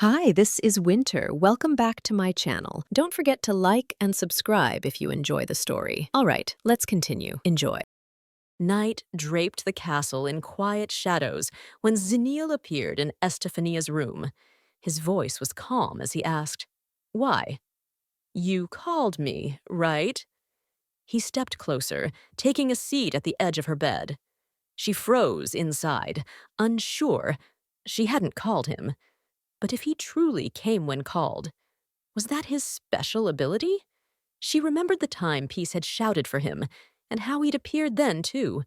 Hi, this is Winter. Welcome back to my channel. Don't forget to like and subscribe if you enjoy the story. All right, let's continue. Enjoy. Night draped the castle in quiet shadows when Zenil appeared in Estefania's room. His voice was calm as he asked, "Why? You called me, right?" He stepped closer, taking a seat at the edge of her bed. She froze inside, unsure. She hadn't called him. But if he truly came when called, was that his special ability? She remembered the time Peace had shouted for him, and how he'd appeared then, too.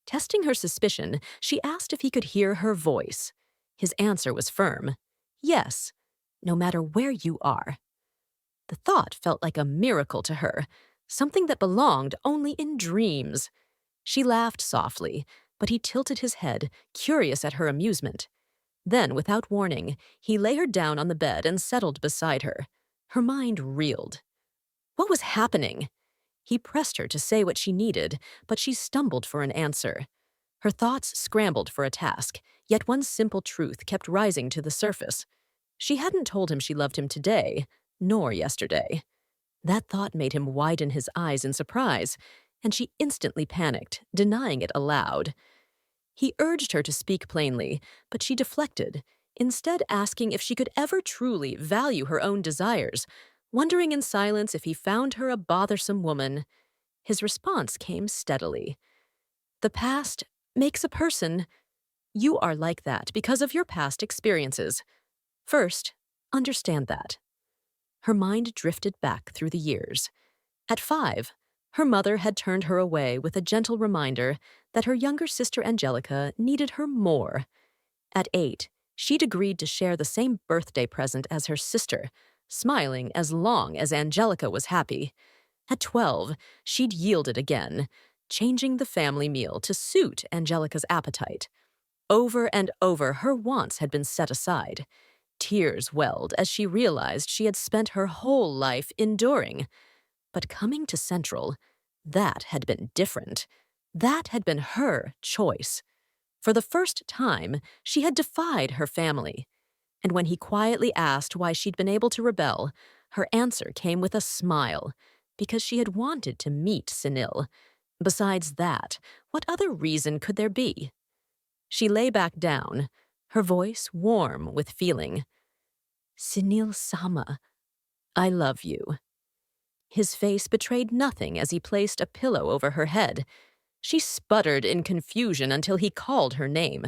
Testing her suspicion, she asked if he could hear her voice. His answer was firm. Yes, no matter where you are. The thought felt like a miracle to her, something that belonged only in dreams. She laughed softly, but he tilted his head, curious at her amusement. Then, without warning, he lay her down on the bed and settled beside her. Her mind reeled. What was happening? He pressed her to say what she needed, but she stumbled for an answer. Her thoughts scrambled for a task, yet one simple truth kept rising to the surface. She hadn't told him she loved him today, nor yesterday. That thought made him widen his eyes in surprise, and she instantly panicked, denying it aloud. He urged her to speak plainly, but she deflected, instead asking if she could ever truly value her own desires, wondering in silence if he found her a bothersome woman. His response came steadily. The past makes a person. You are like that because of your past experiences. First, understand that. Her mind drifted back through the years. At 5, her mother had turned her away with a gentle reminder that her younger sister Angelica needed her more. At 8, she'd agreed to share the same birthday present as her sister, smiling as long as Angelica was happy. At 12, she'd yielded again, changing the family meal to suit Angelica's appetite. Over and over, her wants had been set aside. Tears welled as she realized she had spent her whole life enduring. But coming to Central, that had been different. That had been her choice. For the first time, she had defied her family. And when he quietly asked why she'd been able to rebel, her answer came with a smile, because she had wanted to meet Zenil. Besides that, what other reason could there be? She lay back down, her voice warm with feeling. Zenil-sama, I love you. His face betrayed nothing as he placed a pillow over her head. She sputtered in confusion until he called her name.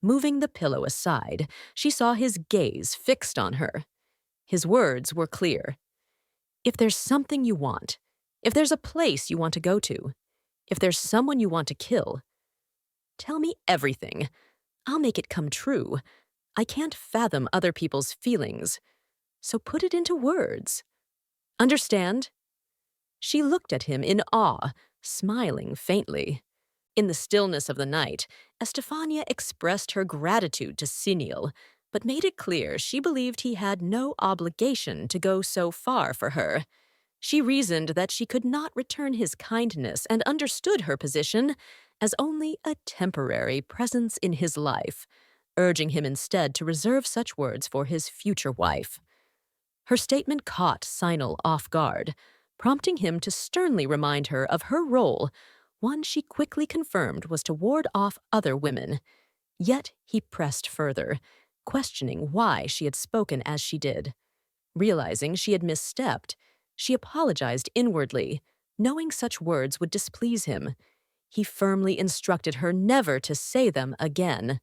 Moving the pillow aside, she saw his gaze fixed on her. His words were clear. If there's something you want, if there's a place you want to go to, if there's someone you want to kill, tell me everything. I'll make it come true. I can't fathom other people's feelings, so put it into words. Understand? She looked at him in awe, smiling faintly. In the stillness of the night, Estefania expressed her gratitude to Zenil, but made it clear she believed he had no obligation to go so far for her. She reasoned that she could not return his kindness and understood her position as only a temporary presence in his life, urging him instead to reserve such words for his future wife. Her statement caught Zenil off guard, prompting him to sternly remind her of her role, one she quickly confirmed was to ward off other women. Yet he pressed further, questioning why she had spoken as she did. Realizing she had misstepped, she apologized inwardly, knowing such words would displease him. He firmly instructed her never to say them again.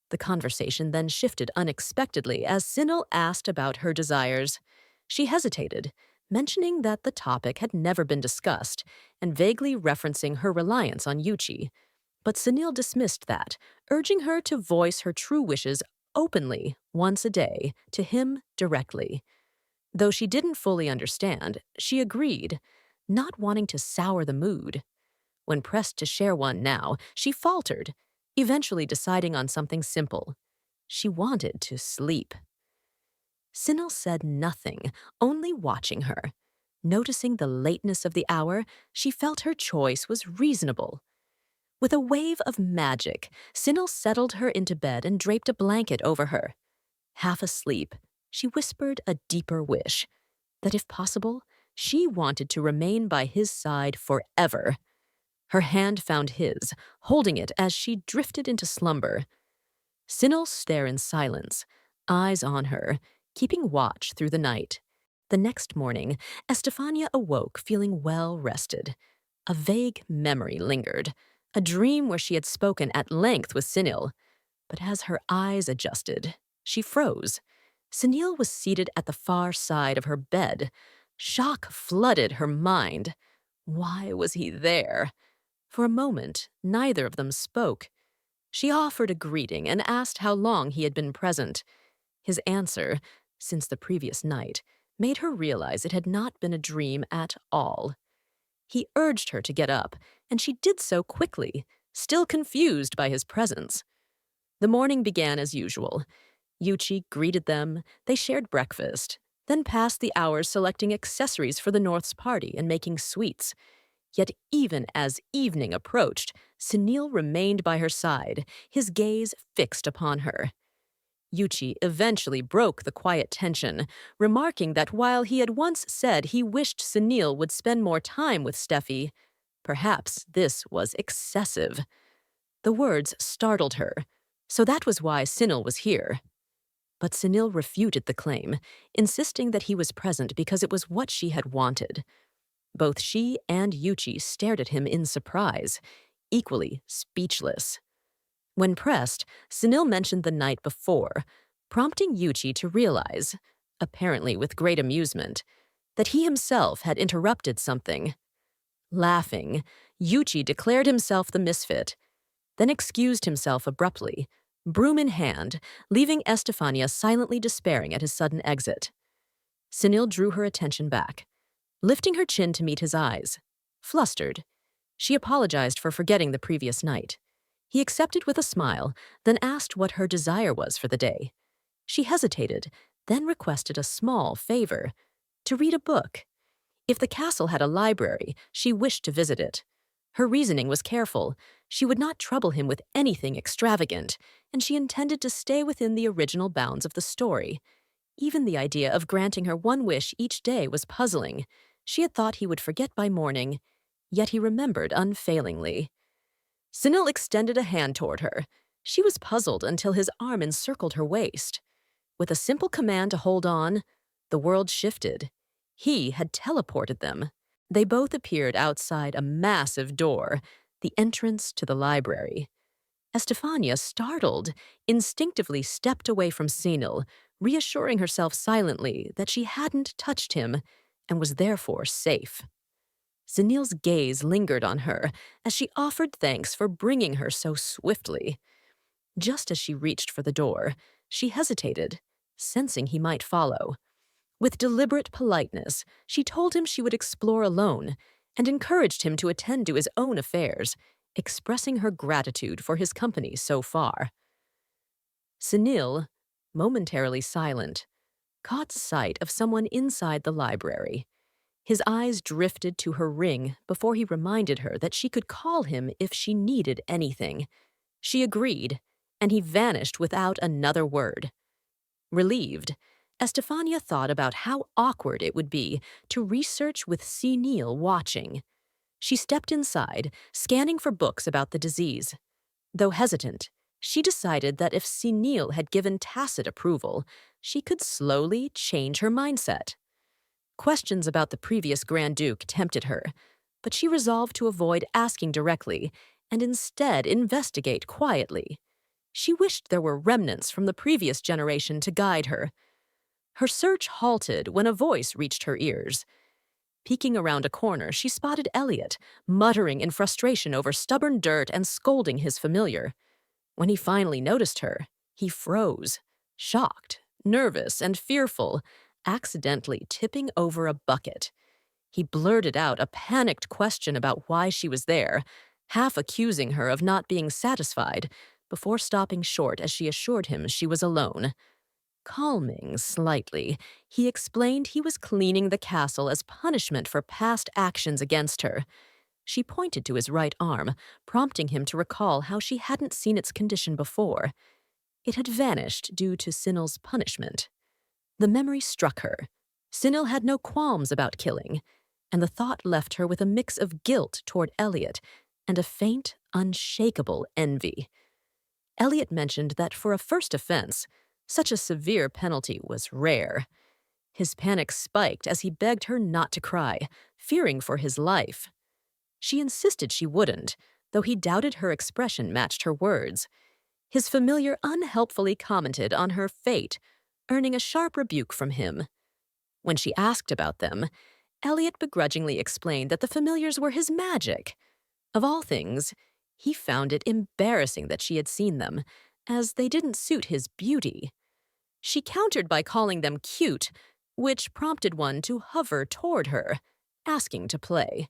The conversation then shifted unexpectedly as Zenil asked about her desires. She hesitated, mentioning that the topic had never been discussed, and vaguely referencing her reliance on Yuchi. But Zenil dismissed that, urging her to voice her true wishes openly, once a day, to him directly. Though she didn't fully understand, she agreed, not wanting to sour the mood. When pressed to share one now, she faltered, eventually deciding on something simple. She wanted to sleep. Zenil said nothing, only watching her. Noticing the lateness of the hour, she felt her choice was reasonable. With a wave of magic, Zenil settled her into bed and draped a blanket over her. Half asleep, she whispered a deeper wish, that if possible, she wanted to remain by his side forever. Her hand found his, holding it as she drifted into slumber. Zenil stared in silence, eyes on her, keeping watch through the night. The next morning, Estefania awoke feeling well rested. A vague memory lingered, a dream where she had spoken at length with Zenil. But as her eyes adjusted, she froze. Zenil was seated at the far side of her bed. Shock flooded her mind. Why was he there? For a moment, neither of them spoke. She offered a greeting and asked how long he had been present. His answer, since the previous night, made her realize it had not been a dream at all. He urged her to get up, and she did so quickly, still confused by his presence. The morning began as usual. Yuchi greeted them, they shared breakfast, then passed the hours selecting accessories for the North's party and making sweets. Yet even as evening approached, Zenil remained by her side, his gaze fixed upon her. Yuchi eventually broke the quiet tension, remarking that while he had once said he wished Zenil would spend more time with Steffi, perhaps this was excessive. The words startled her, so that was why Zenil was here. But Zenil refuted the claim, insisting that he was present because it was what she had wanted. Both she and Yuchi stared at him in surprise, equally speechless. When pressed, Zenil mentioned the night before, prompting Yuchi to realize, apparently with great amusement, that he himself had interrupted something. Laughing, Yuchi declared himself the misfit, then excused himself abruptly, broom in hand, leaving Estefania silently despairing at his sudden exit. Zenil drew her attention back, lifting her chin to meet his eyes. Flustered, she apologized for forgetting the previous night. He accepted with a smile, then asked what her desire was for the day. She hesitated, then requested a small favor, to read a book. If the castle had a library, she wished to visit it. Her reasoning was careful. She would not trouble him with anything extravagant, and she intended to stay within the original bounds of the story. Even the idea of granting her one wish each day was puzzling. She had thought he would forget by morning, yet he remembered unfailingly. Zenil extended a hand toward her. She was puzzled until his arm encircled her waist. With a simple command to hold on, the world shifted. He had teleported them. They both appeared outside a massive door, the entrance to the library. Estefania, startled, instinctively stepped away from Zenil, reassuring herself silently that she hadn't touched him and was therefore safe. Zenil's gaze lingered on her as she offered thanks for bringing her so swiftly. Just as she reached for the door, she hesitated, sensing he might follow. With deliberate politeness, she told him she would explore alone and encouraged him to attend to his own affairs, expressing her gratitude for his company so far. Zenil, momentarily silent, caught sight of someone inside the library. His eyes drifted to her ring before he reminded her that she could call him if she needed anything. She agreed, and he vanished without another word. Relieved, Estefania thought about how awkward it would be to research with Zenil watching. She stepped inside, scanning for books about the disease. Though hesitant, she decided that if Zenil had given tacit approval, she could slowly change her mindset. Questions about the previous Grand Duke tempted her, but she resolved to avoid asking directly and instead investigate quietly. She wished there were remnants from the previous generation to guide her. Her search halted when a voice reached her ears. Peeking around a corner, she spotted Elliot, muttering in frustration over stubborn dirt and scolding his familiar. When he finally noticed her, he froze, shocked, nervous, and fearful, accidentally tipping over a bucket. He blurted out a panicked question about why she was there, half accusing her of not being satisfied, before stopping short as she assured him she was alone. Calming slightly, he explained he was cleaning the castle as punishment for past actions against her. She pointed to his right arm, prompting him to recall how she hadn't seen its condition before. It had vanished due to Zenil's punishment. The memory struck her. Zenil had no qualms about killing, and the thought left her with a mix of guilt toward Elliot and a faint, unshakable envy. Elliot mentioned that for a first offense, such a severe penalty was rare. His panic spiked as he begged her not to cry, fearing for his life. She insisted she wouldn't, though he doubted her expression matched her words. His familiar unhelpfully commented on her fate, earning a sharp rebuke from him. When she asked about them, Elliot begrudgingly explained that the familiars were his magic. Of all things, he found it embarrassing that she had seen them, as they didn't suit his beauty. She countered by calling them cute, which prompted one to hover toward her, asking to play.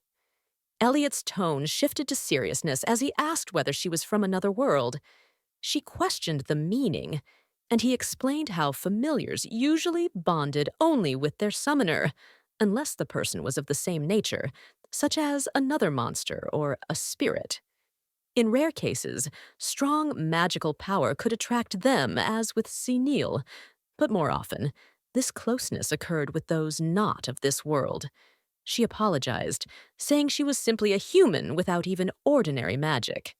Elliot's tone shifted to seriousness as he asked whether she was from another world. She questioned the meaning, and he explained how familiars usually bonded only with their summoner, unless the person was of the same nature, such as another monster or a spirit. In rare cases, strong magical power could attract them, as with Zenil, but more often, this closeness occurred with those not of this world. She apologized, saying she was simply a human without even ordinary magic.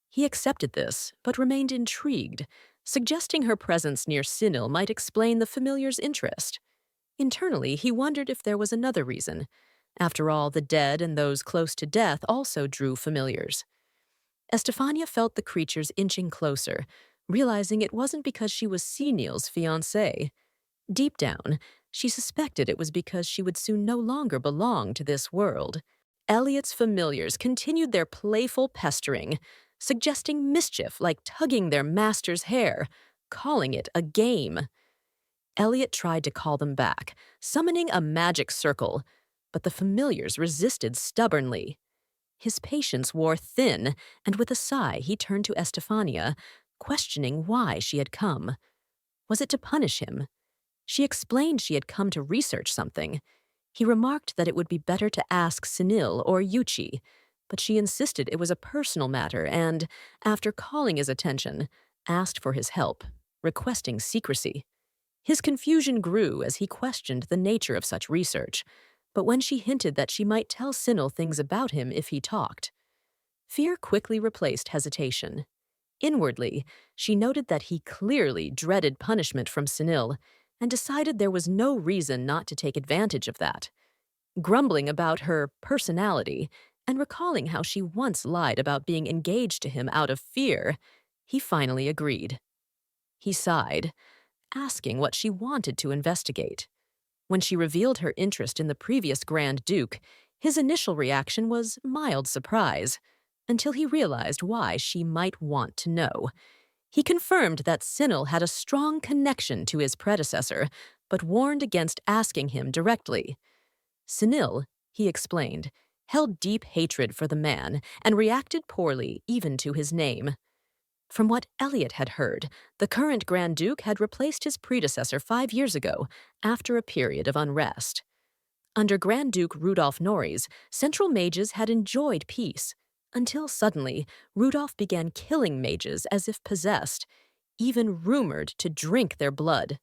He accepted this, but remained intrigued, suggesting her presence near Zenil might explain the familiar's interest. Internally, he wondered if there was another reason. After all, the dead and those close to death also drew familiars. Estefania felt the creatures inching closer, realizing it wasn't because she was Zenil's fiancée. Deep down, she suspected it was because she would soon no longer belong to this world. Elliot's familiars continued their playful pestering, suggesting mischief like tugging their master's hair, calling it a game. Elliot tried to call them back, summoning a magic circle, but the familiars resisted stubbornly. His patience wore thin, and with a sigh he turned to Estefania, questioning why she had come. Was it to punish him? She explained she had come to research something. He remarked that it would be better to ask Zenil or Yuchi, but she insisted it was a personal matter and, after calling his attention, asked for his help, requesting secrecy. His confusion grew as he questioned the nature of such research, but when she hinted that she might tell Zenil things about him if he talked, fear quickly replaced hesitation. Inwardly, she noted that he clearly dreaded punishment from Zenil and decided there was no reason not to take advantage of that. Grumbling about her personality and recalling how she once lied about being engaged to him out of fear, he finally agreed. He sighed, asking what she wanted to investigate. When she revealed her interest in the previous Grand Duke, his initial reaction was mild surprise, until he realized why she might want to know. He confirmed that Zenil had a strong connection to his predecessor, but warned against asking him directly. Zenil, he explained, held deep hatred for the man and reacted poorly even to his name. From what Elliot had heard, the current Grand Duke had replaced his predecessor 5 years ago, after a period of unrest. Under Grand Duke Rudolf Norries, Central mages had enjoyed peace, until suddenly Rudolf began killing mages as if possessed, even rumored to drink their blood.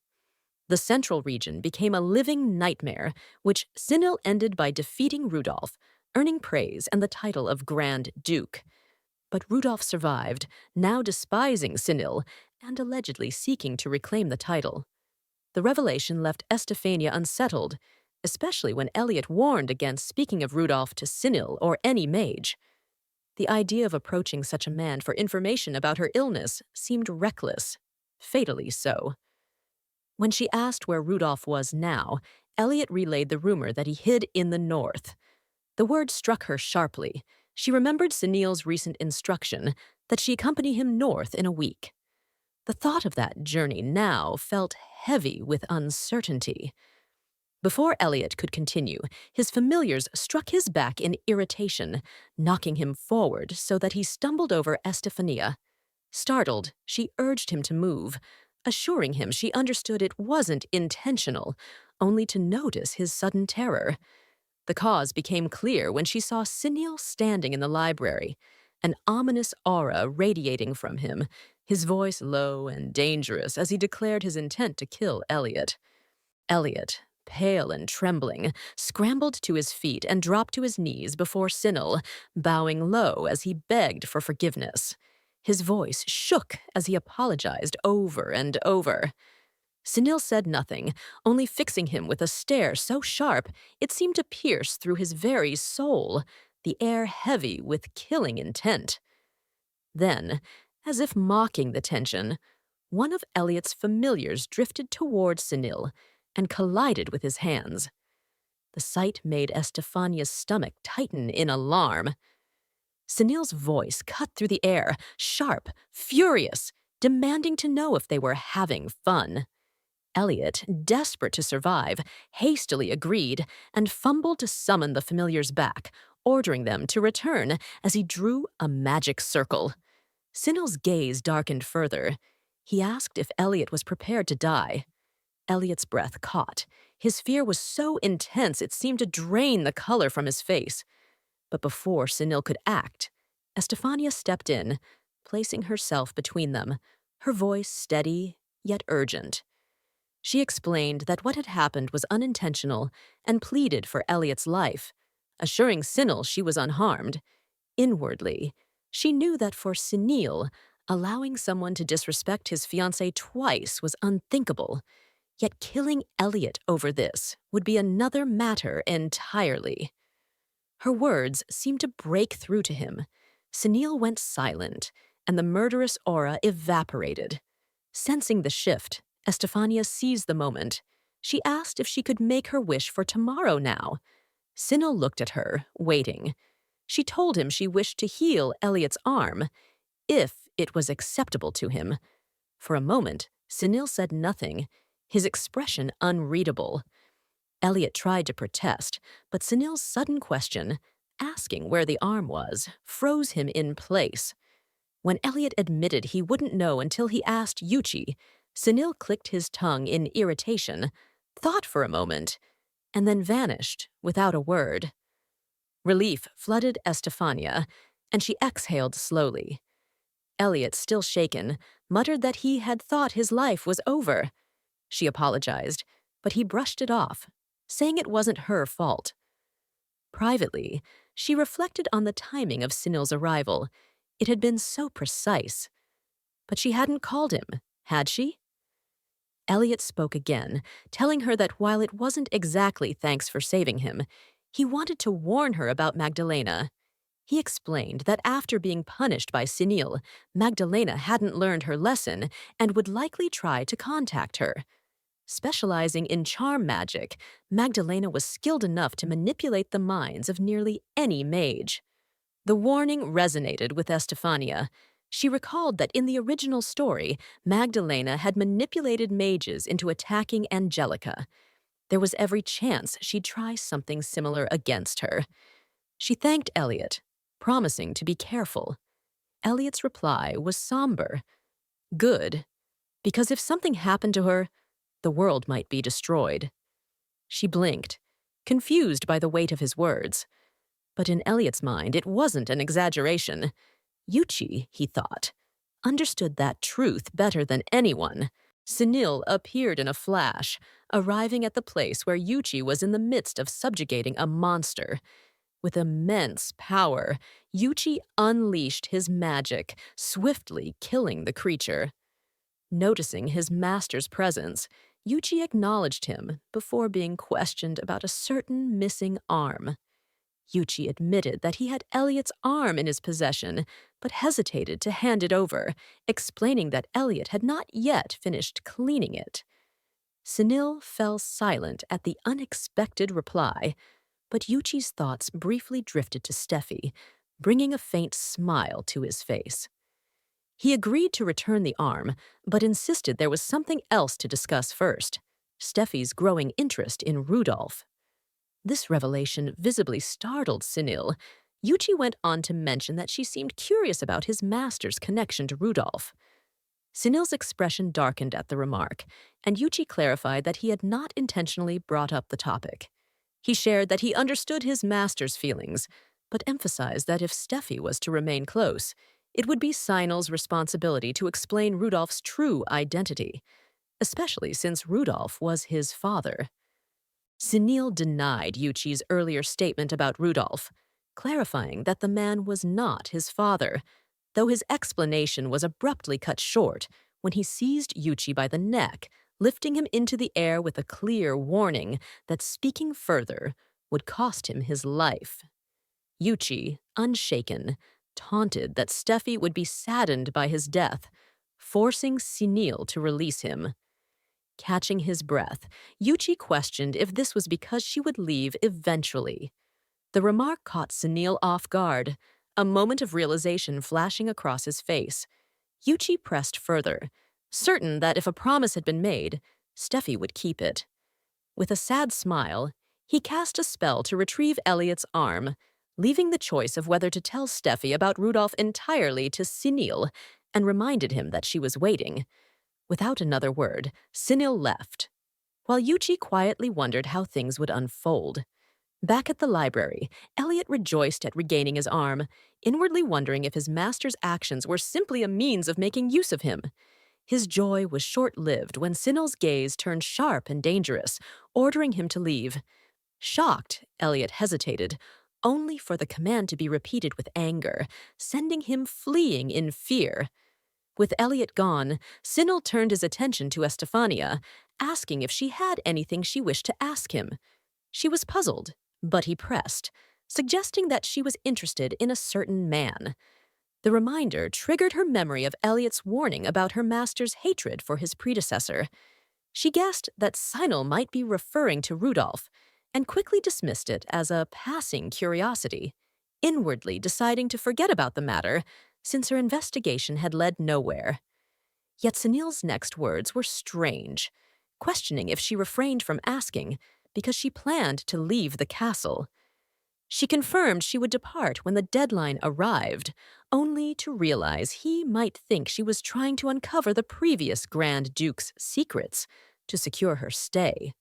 The Central region became a living nightmare, which Zenil ended by defeating Rudolf, earning praise and the title of Grand Duke. But Rudolf survived, now despising Zenil and allegedly seeking to reclaim the title. The revelation left Estefania unsettled, especially when Elliot warned against speaking of Rudolf to Zenil or any mage. The idea of approaching such a man for information about her illness seemed reckless, fatally so. When she asked where Rudolf was now, Elliot relayed the rumor that he hid in the north. The word struck her sharply. She remembered Zenil's recent instruction that she accompany him north in a week. The thought of that journey now felt heavy with uncertainty. Before Elliot could continue, his familiars struck his back in irritation, knocking him forward so that he stumbled over Estefania. Startled, she urged him to move, assuring him she understood it wasn't intentional, only to notice his sudden terror. The cause became clear when she saw Zenil standing in the library, an ominous aura radiating from him, his voice low and dangerous as he declared his intent to kill Elliot. Elliot, pale and trembling, scrambled to his feet and dropped to his knees before Zenil, bowing low as he begged for forgiveness. His voice shook as he apologized over and over. Zenil said nothing, only fixing him with a stare so sharp it seemed to pierce through his very soul, the air heavy with killing intent. Then, as if mocking the tension, one of Elliot's familiars drifted towards Zenil and collided with his hands. The sight made Estefania's stomach tighten in alarm. Zenil's voice cut through the air, sharp, furious, demanding to know if they were having fun. Elliot, desperate to survive, hastily agreed and fumbled to summon the familiars back, ordering them to return as he drew a magic circle. Zenil's gaze darkened further. He asked if Elliot was prepared to die. Elliot's breath caught. His fear was so intense it seemed to drain the color from his face. But before Zenil could act, Estefania stepped in, placing herself between them, her voice steady yet urgent. She explained that what had happened was unintentional and pleaded for Elliot's life, assuring Zenil she was unharmed. Inwardly, she knew that for Zenil, allowing someone to disrespect his fiancée twice was unthinkable. Yet killing Elliot over this would be another matter entirely. Her words seemed to break through to him. Zenil went silent, and the murderous aura evaporated. Sensing the shift, Estefania seized the moment. She asked if she could make her wish for tomorrow now. Zenil looked at her, waiting. She told him she wished to heal Elliot's arm, if it was acceptable to him. For a moment, Zenil said nothing, his expression unreadable. Elliot tried to protest, but Zenil's sudden question, asking where the arm was, froze him in place. When Elliot admitted he wouldn't know until he asked Yuchi, Zenil clicked his tongue in irritation, thought for a moment, and then vanished without a word. Relief flooded Estefania, and she exhaled slowly. Elliot, still shaken, muttered that he had thought his life was over. She apologized, but he brushed it off, saying it wasn't her fault. Privately, she reflected on the timing of Zenil's arrival. It had been so precise. But she hadn't called him, had she? Elliot spoke again, telling her that while it wasn't exactly thanks for saving him, he wanted to warn her about Magdalena. He explained that after being punished by Zenil, Magdalena hadn't learned her lesson and would likely try to contact her. Specializing in charm magic, Magdalena was skilled enough to manipulate the minds of nearly any mage. The warning resonated with Estefania. She recalled that in the original story, Magdalena had manipulated mages into attacking Angelica. There was every chance she'd try something similar against her. She thanked Elliot, promising to be careful. Elliot's reply was somber. Good, because if something happened to her, the world might be destroyed. She blinked, confused by the weight of his words. But in Elliot's mind, it wasn't an exaggeration. Yuchi, he thought, understood that truth better than anyone. Zenil appeared in a flash, arriving at the place where Yuchi was in the midst of subjugating a monster. With immense power, Yuchi unleashed his magic, swiftly killing the creature. Noticing his master's presence, Yuchi acknowledged him before being questioned about a certain missing arm. Yuchi admitted that he had Elliot's arm in his possession, but hesitated to hand it over, explaining that Elliot had not yet finished cleaning it. Zenil fell silent at the unexpected reply, but Yuchi's thoughts briefly drifted to Steffi, bringing a faint smile to his face. He agreed to return the arm, but insisted there was something else to discuss first, Steffi's growing interest in Rudolph. This revelation visibly startled Zenil. Yuchi went on to mention that she seemed curious about his master's connection to Rudolph. Zenil's expression darkened at the remark, and Yuchi clarified that he had not intentionally brought up the topic. He shared that he understood his master's feelings, but emphasized that if Steffi was to remain close, It would be Sinel's responsibility to explain Rudolph's true identity, especially since Rudolph was his father. Zenil denied Yuchi's earlier statement about Rudolph, clarifying that the man was not his father, though his explanation was abruptly cut short when he seized Yuchi by the neck, lifting him into the air with a clear warning that speaking further would cost him his life. Yuchi, unshaken, taunted that Steffi would be saddened by his death, forcing Zenil to release him. Catching his breath, Yuchi questioned if this was because she would leave eventually. The remark caught Zenil off guard, a moment of realization flashing across his face. Yuchi pressed further, certain that if a promise had been made, Steffi would keep it. With a sad smile, he cast a spell to retrieve Elliot's arm, leaving the choice of whether to tell Steffi about Rudolph entirely to Zenil, and reminded him that she was waiting. Without another word, Zenil left, while Yuchi quietly wondered how things would unfold. Back at the library, Elliot rejoiced at regaining his arm, inwardly wondering if his master's actions were simply a means of making use of him. His joy was short-lived when Zenil's gaze turned sharp and dangerous, ordering him to leave. Shocked, Elliot hesitated, only for the command to be repeated with anger, sending him fleeing in fear. With Elliot gone, Zenil turned his attention to Estefania, asking if she had anything she wished to ask him. She was puzzled, but he pressed, suggesting that she was interested in a certain man. The reminder triggered her memory of Elliot's warning about her master's hatred for his predecessor. She guessed that Zenil might be referring to Rudolph, and quickly dismissed it as a passing curiosity, inwardly deciding to forget about the matter since her investigation had led nowhere. Yet Zenil's next words were strange, questioning if she refrained from asking because she planned to leave the castle. She confirmed she would depart when the deadline arrived, only to realize he might think she was trying to uncover the previous Grand Duke's secrets to secure her stay.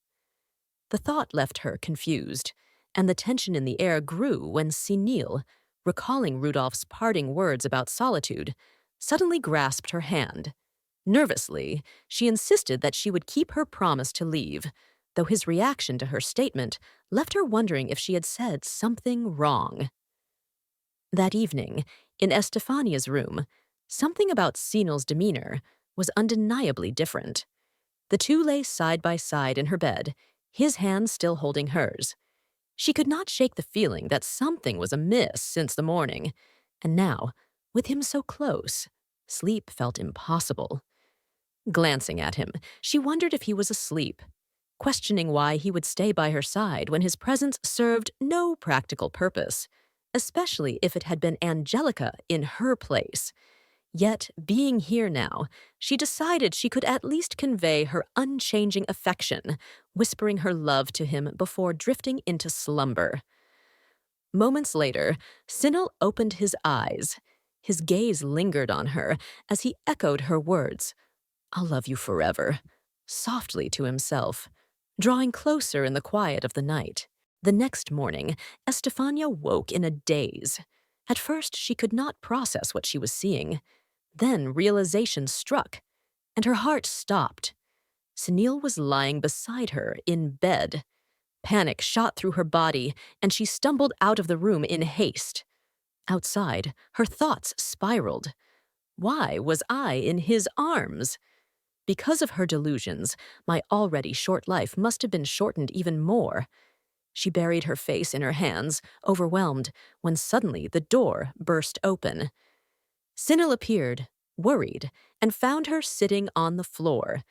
The thought left her confused, and the tension in the air grew when Zenil, recalling Rudolph's parting words about solitude, suddenly grasped her hand. Nervously, she insisted that she would keep her promise to leave, though his reaction to her statement left her wondering if she had said something wrong. That evening, in Estefania's room, something about Zenil's demeanor was undeniably different. The two lay side by side in her bed, his hand still holding hers. She could not shake the feeling that something was amiss since the morning, and now, with him so close, sleep felt impossible. Glancing at him, she wondered if he was asleep, questioning why he would stay by her side when his presence served no practical purpose, especially if it had been Angelica in her place. Yet, being here now, she decided she could at least convey her unchanging affection, whispering her love to him before drifting into slumber. Moments later, Zenil opened his eyes. His gaze lingered on her as he echoed her words, "I'll love you forever," softly to himself, drawing closer in the quiet of the night. The next morning, Estefania woke in a daze. At first, she could not process what she was seeing. Then realization struck, and her heart stopped. Zenil was lying beside her in bed. Panic shot through her body, and she stumbled out of the room in haste. Outside, her thoughts spiraled. Why was I in his arms? Because of her delusions, my already short life must have been shortened even more. She buried her face in her hands, overwhelmed, when suddenly the door burst open. Zenil appeared, worried, and found her sitting on the floor.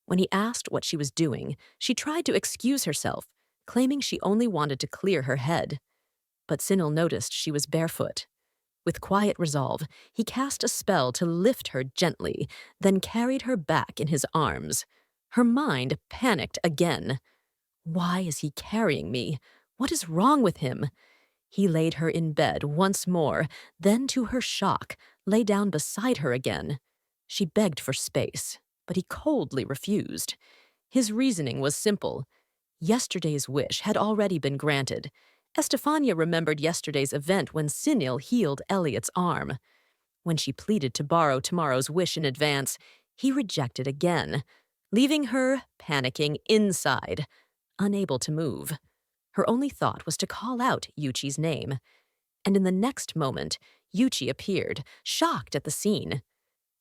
When he asked what she was doing, she tried to excuse herself, claiming she only wanted to clear her head. But Zenil noticed she was barefoot. With quiet resolve, he cast a spell to lift her gently, then carried her back in his arms. Her mind panicked again. Why is he carrying me? What is wrong with him? He laid her in bed once more, then to her shock, lay down beside her again. She begged for space, but he coldly refused. His reasoning was simple. Yesterday's wish had already been granted. Estefania remembered yesterday's event when Zenil healed Elliot's arm. When she pleaded to borrow tomorrow's wish in advance, he rejected again, leaving her panicking inside, unable to move. Her only thought was to call out Yuchi's name. And in the next moment, Yuchi appeared, shocked at the scene.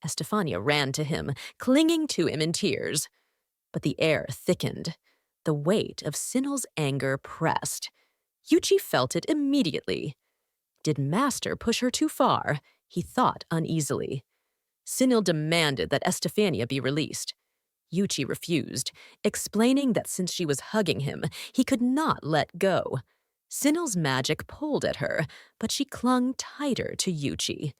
Estefania ran to him, clinging to him in tears. But the air thickened. The weight of Zenil's anger pressed. Yuchi felt it immediately. Did Master push her too far? He thought uneasily. Zenil demanded that Estefania be released. Yuchi refused, explaining that since she was hugging him, he could not let go. Zenil's magic pulled at her, but she clung tighter to Yuchi.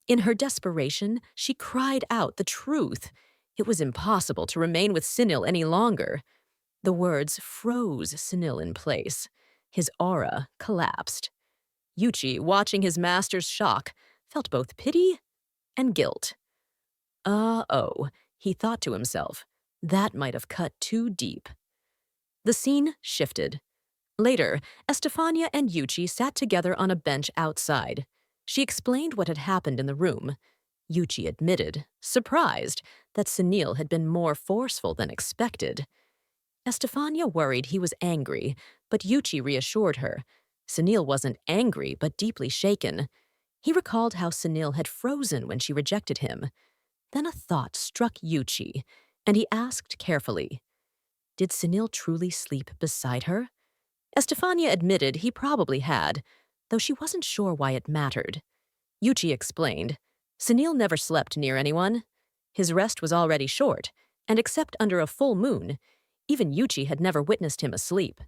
In her desperation, she cried out the truth. It was impossible to remain with Zenil any longer. The words froze Zenil in place. His aura collapsed. Yuchi, watching his master's shock, felt both pity and guilt. Uh-oh, he thought to himself. That might have cut too deep. The scene shifted. Later, Estefania and Yuchi sat together on a bench outside. She explained what had happened in the room. Yuchi admitted, surprised, that Zenil had been more forceful than expected. Estefania worried he was angry, but Yuchi reassured her. Zenil wasn't angry, but deeply shaken. He recalled how Zenil had frozen when she rejected him. Then a thought struck Yuchi, and he asked carefully, did Zenil truly sleep beside her? Estefania admitted he probably had, though she wasn't sure why it mattered. Yuchi explained, Zenil never slept near anyone. His rest was already short, and except under a full moon, even Yuchi had never witnessed him asleep.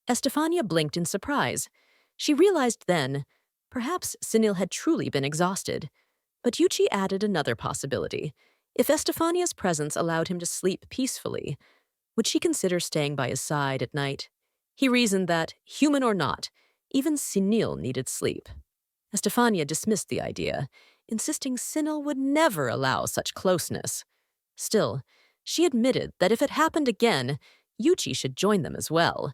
Estefania blinked in surprise. She realized then, perhaps Zenil had truly been exhausted. But Yuchi added another possibility. If Estefania's presence allowed him to sleep peacefully, would she consider staying by his side at night? He reasoned that, human or not, even Zenil needed sleep. Estefania dismissed the idea, insisting Zenil would never allow such closeness. Still, she admitted that if it happened again, Yuchi should join them as well.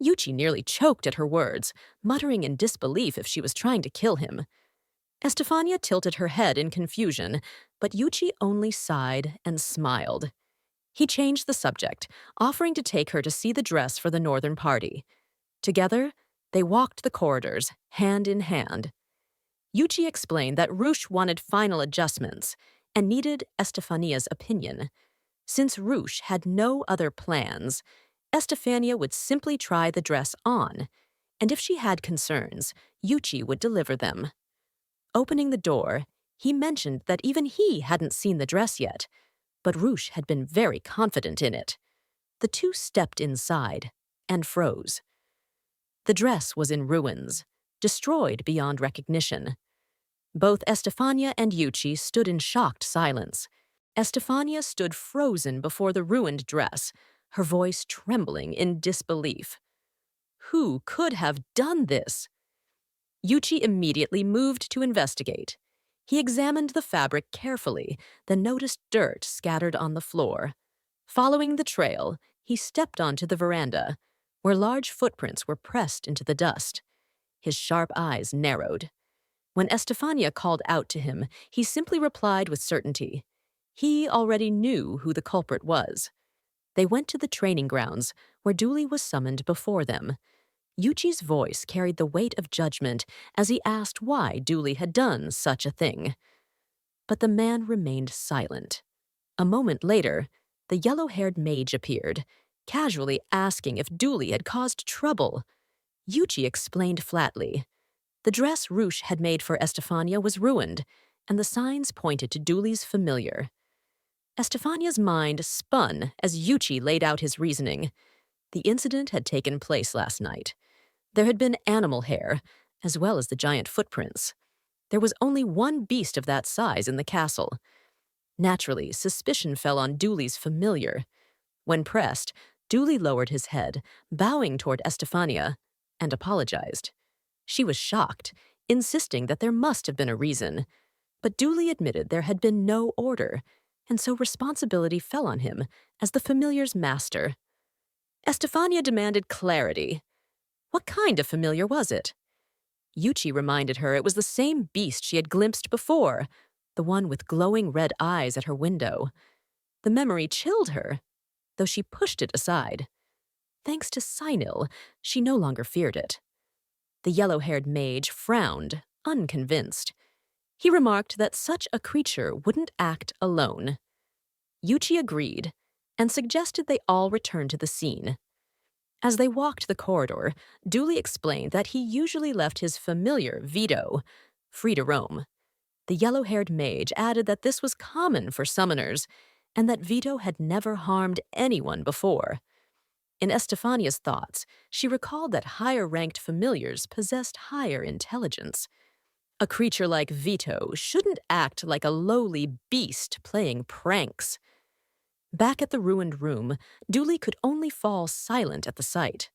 Yuchi nearly choked at her words, muttering in disbelief if she was trying to kill him. Estefania tilted her head in confusion, but Yuchi only sighed and smiled. He changed the subject, offering to take her to see the dress for the northern party. Together, they walked the corridors, hand in hand. Yuchi explained that Rush wanted final adjustments and needed Estefania's opinion. Since Rush had no other plans, Estefania would simply try the dress on, and if she had concerns, Yuchi would deliver them. Opening the door, he mentioned that even he hadn't seen the dress yet, but Rush had been very confident in it. The two stepped inside and froze. The dress was in ruins, destroyed beyond recognition. Both Estefania and Yuchi stood in shocked silence. Estefania stood frozen before the ruined dress, her voice trembling in disbelief. Who could have done this? Yuchi immediately moved to investigate. He examined the fabric carefully, then noticed dirt scattered on the floor. Following the trail, he stepped onto the veranda, where large footprints were pressed into the dust. His sharp eyes narrowed. When Estefania called out to him, he simply replied with certainty. He already knew who the culprit was. They went to the training grounds, where Dooley was summoned before them. Yuchi's voice carried the weight of judgment as he asked why Dooley had done such a thing. But the man remained silent. A moment later, the yellow-haired mage appeared, casually asking if Dooley had caused trouble. Yuchi explained flatly. The dress Rush had made for Estefania was ruined, and the signs pointed to Dooley's familiar. Estefania's mind spun as Yuchi laid out his reasoning. The incident had taken place last night. There had been animal hair, as well as the giant footprints. There was only one beast of that size in the castle. Naturally, suspicion fell on Dooley's familiar. When pressed, Dooley lowered his head, bowing toward Estefania, and apologized. She was shocked, insisting that there must have been a reason. But Dooley admitted there had been no order, and so responsibility fell on him as the familiar's master. Estefania demanded clarity. What kind of familiar was it? Yuchi reminded her it was the same beast she had glimpsed before, the one with glowing red eyes at her window. The memory chilled her, though she pushed it aside. Thanks to Zenil, she no longer feared it. The yellow-haired mage frowned, unconvinced. He remarked that such a creature wouldn't act alone. Yuchi agreed and suggested they all return to the scene. As they walked the corridor, Dooley explained that he usually left his familiar, Vito, free to roam. The yellow-haired mage added that this was common for summoners, and that Vito had never harmed anyone before. In Estefania's thoughts, she recalled that higher-ranked familiars possessed higher intelligence. A creature like Vito shouldn't act like a lowly beast playing pranks. Back at the ruined room, Dooley could only fall silent at the sight.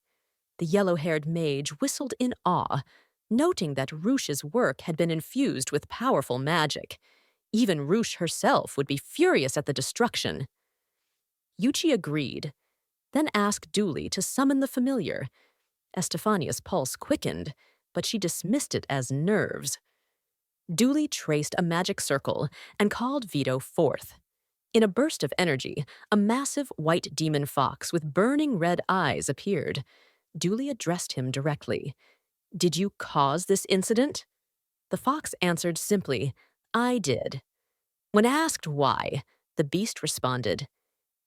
The yellow-haired mage whistled in awe, noting that Ruche's work had been infused with powerful magic. Even Ruche herself would be furious at the destruction. Yuchi agreed, then asked Dooley to summon the familiar. Estefania's pulse quickened, but she dismissed it as nerves. Dooley traced a magic circle and called Vito forth. In a burst of energy, a massive white demon fox with burning red eyes appeared. Dooley addressed him directly. "Did you cause this incident?" The fox answered simply, "I did." When asked why, the beast responded,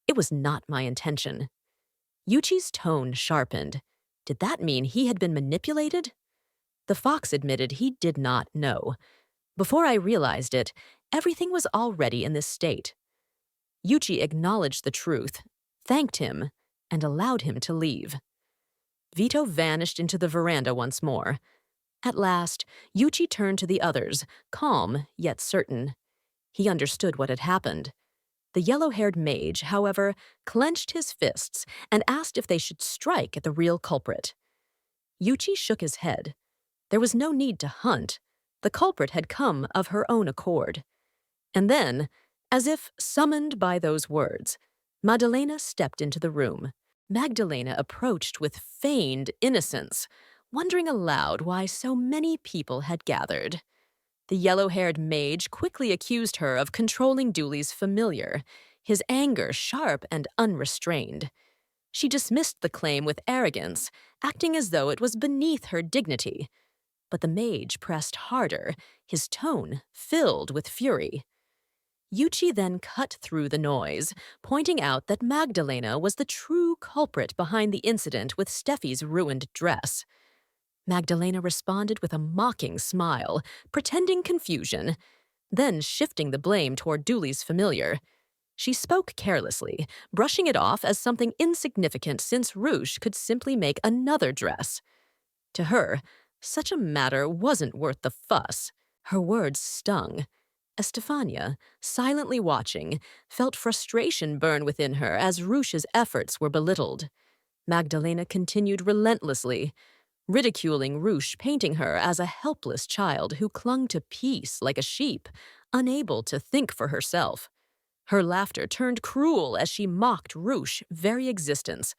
"It was not my intention." Yuchi's tone sharpened. Did that mean he had been manipulated? The fox admitted he did not know. "Before I realized it, everything was already in this state." Yuchi acknowledged the truth, thanked him, and allowed him to leave. Vito vanished into the veranda once more. At last, Yuchi turned to the others, calm yet certain. He understood what had happened. The yellow-haired mage, however, clenched his fists and asked if they should strike at the real culprit. Yuchi shook his head. There was no need to hunt. The culprit had come of her own accord. And then, as if summoned by those words, Magdalena stepped into the room. Magdalena approached with feigned innocence, wondering aloud why so many people had gathered. The yellow-haired mage quickly accused her of controlling Dooley's familiar, his anger sharp and unrestrained. She dismissed the claim with arrogance, acting as though it was beneath her dignity. But the mage pressed harder, his tone filled with fury. Yuchi then cut through the noise, pointing out that Magdalena was the true culprit behind the incident with Steffi's ruined dress. Magdalena responded with a mocking smile, pretending confusion, then shifting the blame toward Dooley's familiar. She spoke carelessly, brushing it off as something insignificant since Ruche could simply make another dress. To her, such a matter wasn't worth the fuss. Her words stung. Estefania, silently watching, felt frustration burn within her as Ruche's efforts were belittled. Magdalena continued relentlessly, ridiculing Ruche, painting her as a helpless child who clung to peace like a sheep, unable to think for herself. Her laughter turned cruel as she mocked Ruche's very existence.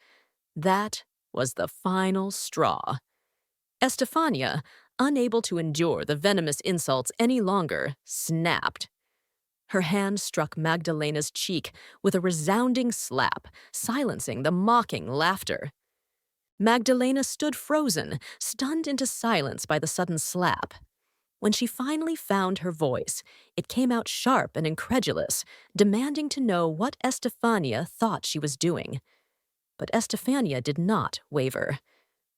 That was the final straw. Estefania, unable to endure the venomous insults any longer, snapped. Her hand struck Magdalena's cheek with a resounding slap, silencing the mocking laughter. Magdalena stood frozen, stunned into silence by the sudden slap. When she finally found her voice, it came out sharp and incredulous, demanding to know what Estefania thought she was doing. But Estefania did not waver.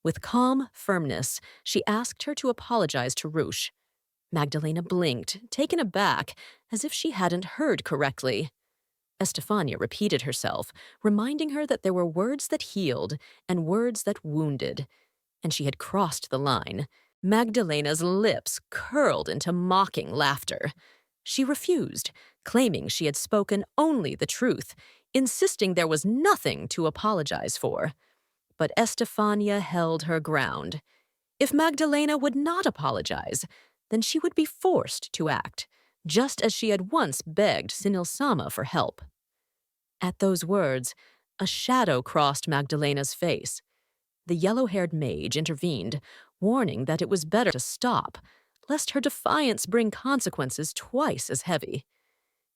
With calm firmness, she asked her to apologize to Ruche. Magdalena blinked, taken aback, as if she hadn't heard correctly. Estefania repeated herself, reminding her that there were words that healed and words that wounded, and she had crossed the line. Magdalena's lips curled into mocking laughter. She refused, claiming she had spoken only the truth, insisting there was nothing to apologize for. But Estefania held her ground. If Magdalena would not apologize, then she would be forced to act, just as she had once begged Zenil-sama for help. At those words, a shadow crossed Magdalena's face. The yellow-haired mage intervened, warning that it was better to stop, lest her defiance bring consequences twice as heavy.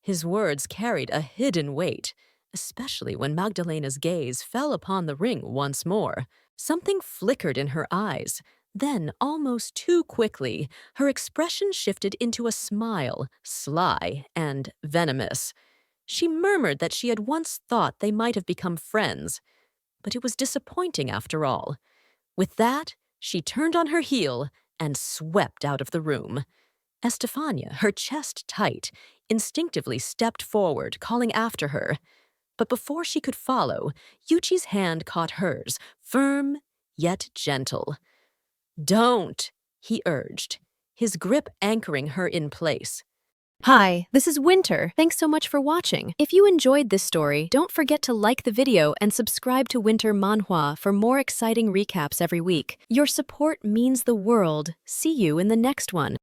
His words carried a hidden weight, especially when Magdalena's gaze fell upon the ring once more. Something flickered in her eyes. Then, almost too quickly, her expression shifted into a smile, sly and venomous. She murmured that she had once thought they might have become friends, but it was disappointing after all. With that, she turned on her heel and swept out of the room. Estefania, her chest tight, instinctively stepped forward, calling after her. But before she could follow, Yuchi's hand caught hers, firm yet gentle. "Don't," he urged, his grip anchoring her in place. Hi, this is Winter. Thanks so much for watching. If you enjoyed this story, don't forget to like the video and subscribe to Winter Manhwa for more exciting recaps every week. Your support means the world. See you in the next one.